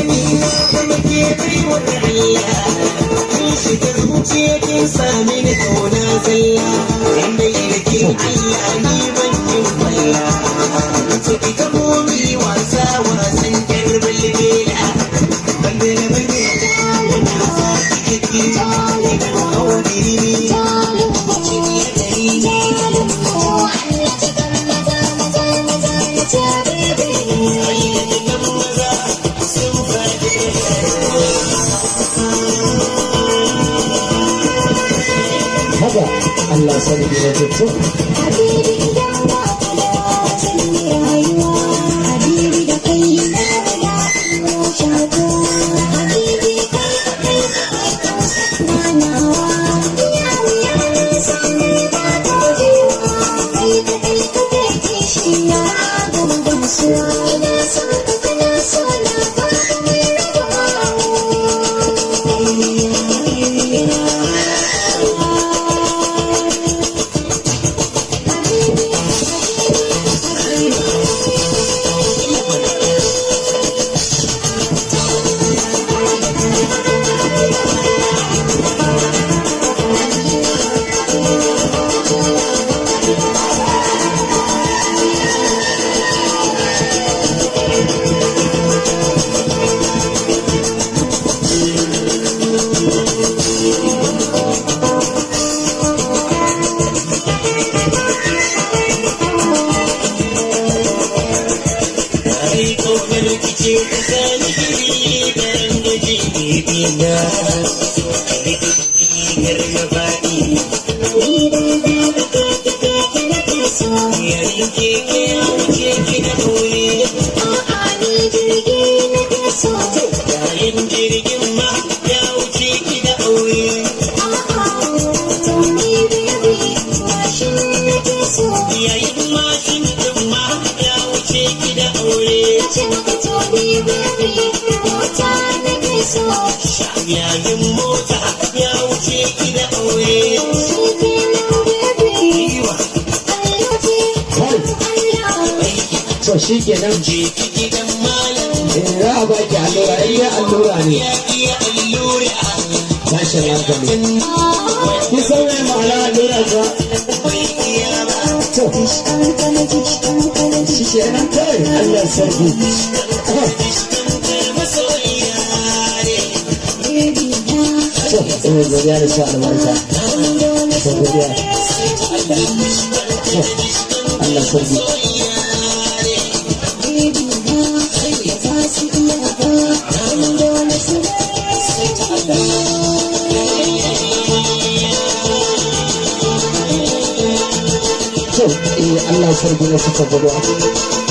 baby kuma ke baiwar Allah kin shiga zuciya kin sami ni kauna zalla inda yake Allah ni ban yin kwalla ce ki ka momi wasa wasan karbal bela bande na bande na sa ki ki hauri ni Allah sarki ya fito. Habibi idan ba ka da watan rayuwa, Habibi da kai na da shago, Habibi kai nanawa, wuya sami ba dojewa, kai kai kishi ya gaba gamsuwa, ina son ka kana so na ba mai yayin mota ya wuce ki da aure To shi kenan je ki gidan malam za a baki allura in ya allura ne ya iya allura tashin hankali. Ki san mai ma'ana allura ba? bai iya ba To shi kenan kai Allah sarki. masoyiya ne To godiya da sa albarka. To godiya. Allah sarki. Allah sarki na suka gudu